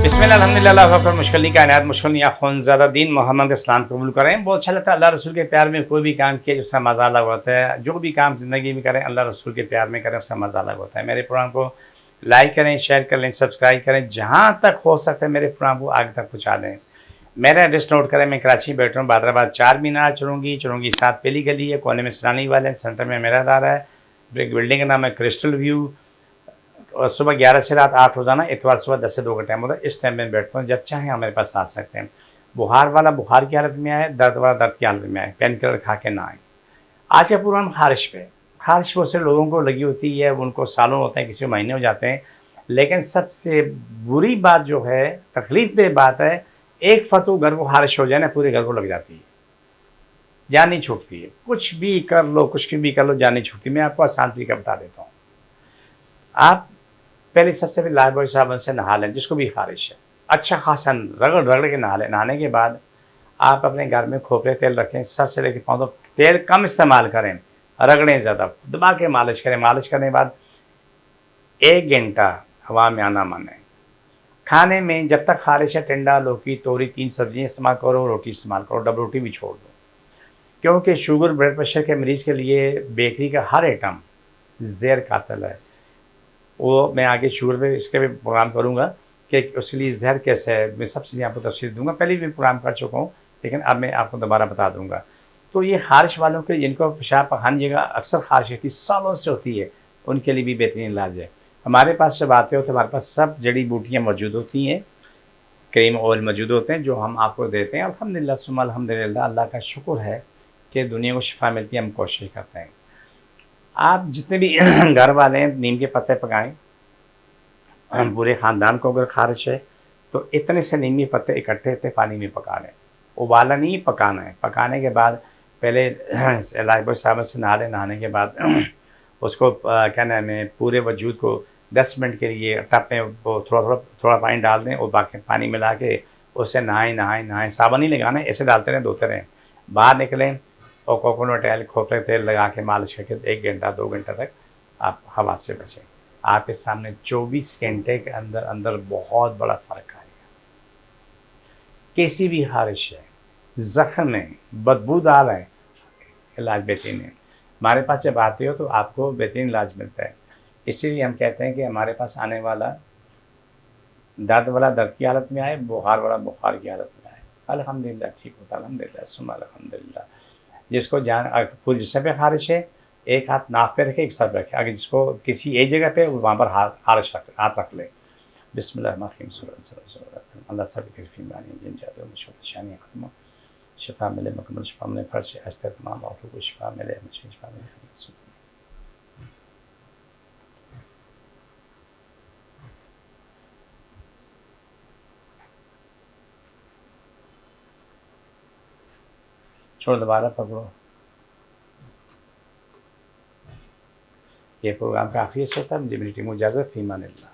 बिस्मिल्लाह अल्हम्दुलिल्लाह वफ़र मुश्किल नहीं कायनात मुश्किल नहीं आफ़ोन ज़्यादा दीन मोहम्मद का इस्लाम कबूल करें। बहुत अच्छा लगता है अल्लाह रसूल के प्यार में कोई भी काम किया जिसका मज़ा अलग होता है। जो भी काम ज़िंदगी में करें अल्लाह रसूल के प्यार में करें उसका मज़ा अलग होता है। मेरे प्रोग्राम को लाइक करें, शेयर कर लें, सब्सक्राइब करें। जहाँ तक हो सकता है मेरे प्रोग्राम को आगे तक पहुँचा दें। मेरा एड्रेस नोट करें, मैं कराची बैठ रहा हूँ, बादराबाद 4 मीनार चुरूंगी 7 पहली गली है, कोने में सरानी वाले सेंटर में मेरा अदारा है। एक बिल्डिंग का नाम है क्रिस्टल व्यू। और सुबह 11 से रात 8 रोज़ाना, इतवार सुबह 10 से 2 का टाइम होता है। इस टाइम में बैठता हूँ, जब चाहें हमारे पास आ सकते हैं। बुखार वाला बुखार की हालत में आए, दर्द वाला दर्द की हालत में आए, पेन किलर खा के ना आए। आज का प्रोग्राम खारिश पे। खारिश बहुत से लोगों को लगी होती है, उनको सालों होते हैं, किसी को महीने हो जाते हैं। लेकिन सबसे बुरी बात जो है, तकलीफदेह बात है, एक फर्द को घर को खारिश हो जाए ना, पूरे घर को लग जाती है, जान नहीं छूटती है। कुछ भी कर लो, कुछ भी कर लो, जान नहीं छूटती। मैं आपको आसान तरीका बता देता हूँ। आप पहले सबसे पहले लाइफबॉय साबुन से नहा लें, जिसको भी खारिश है, अच्छा खासा रगड़ रगड़ के नहा लें। नहाने के बाद आप अपने घर में खोपरे तेल रखें, सर से लेकर पाँव तक तेल कम इस्तेमाल करें, रगड़ें ज़्यादा, दबा के मालिश करें। मालिश करने के बाद 1 घंटा हवा में आना माने। खाने में जब तक खारिश है, टिंडा, लौकी, तोरी, 3 सब्जियाँ इस्तेमाल करो, रोटी इस्तेमाल करो, डबल रोटी भी छोड़ दो। क्योंकि शुगर ब्लड प्रेशर के मरीज़ के लिए बेकरी का हर आइटम ज़हर कातिल है। वो मैं आगे शुगर पे इसके भी प्रोग्राम करूँगा कि उसके लिए जहर कैसे है। मैं सब चीज़ें आपको तफसील दूँगा, पहले भी प्रोग्राम कर चुका हूँ, लेकिन अब मैं आपको दोबारा बता दूँगा। तो ये ख़ारिश वालों के, जिनको पेशाब पखाने जगह अक्सर ख़ारिश होती है, सालों से होती है, उनके लिए भी बेहतरीन इलाज है। हमारे पास जब आते हो तो हमारे पास सब जड़ी बूटियाँ मौजूद होती हैं, क्रीम ऑयल मौजूद होते हैं, जो हम आपको देते हैं। अल्हम्दुलिल्लाह सुम्मा अल्हम्दुलिल्लाह, अल्लाह का शुक्र है कि दुनिया को शिफा मिलती है, हम कोशिश करते हैं। आप जितने भी घर वाले हैं, नीम के पत्ते पकाएँ। पूरे ख़ानदान को अगर ख़ारिश है तो इतने से नीम के पत्ते इकट्ठे इतने पानी में पका लें। उबाला नहीं, पकाना है। पकाने के बाद पहले लाइफबॉय साबुन से नहा लें। नहाने के बाद उसको क्या नाम है, पूरे वजूद को 10 मिनट के लिए टब में वो थोड़ा पानी डाल दें और बाकी पानी मिला के उससे नहाएं। साबुन नहीं लगाना है, ऐसे डालते रहें, धोते रहें। बाहर निकलें और कोकोनट ऑयल, खोपरे तेल लगा के मालिश करके 1 घंटा 2 घंटा तक आप हवा से बचें। आपके सामने 24 घंटे के अंदर अंदर बहुत बड़ा फ़र्क आएगा। कैसी भी खारिश है, ज़ख्म है, बदबूदार है, इलाज बेहतरीन है। हमारे पास जब आते हो तो आपको बेहतरीन इलाज मिलता है। इसीलिए हम कहते हैं कि हमारे पास आने वाला दर्द वाला दर्द की हालत में आए, बुखार वाला बुखार की हालत में आए, अल्हम्दुलिल्लाह ठीक होता है। अल्हम्दुलिल्लाह सुम्मा अल्हम्दुलिल्लाह। जिसको जान पूरे जिस्म पे खारिश है, एक हाथ नाक पे रखे, एक सर पे रखे। अगर जिसको किसी एक जगह पे, वहाँ पर हाथ रख ले। बिस्मिल्लाहिर्रहमानिर्रहीम। अल्लाह सभी तकलीफ़ में जिन जादू मुश्किल परेशानियाँ खत्म हो, शिफा मिले, मुकम्मल शिफा मिले, फर्ज से आज तक तमाम औरतों को शिफा मिले, मुझे शिफा मिले। छोड़, दोबारा पकड़ो। ये प्रोग्राम काफ़ी अच्छा था। मुझे मेरी टीम को इजाज़त, फ़ी अमान अल्लाह।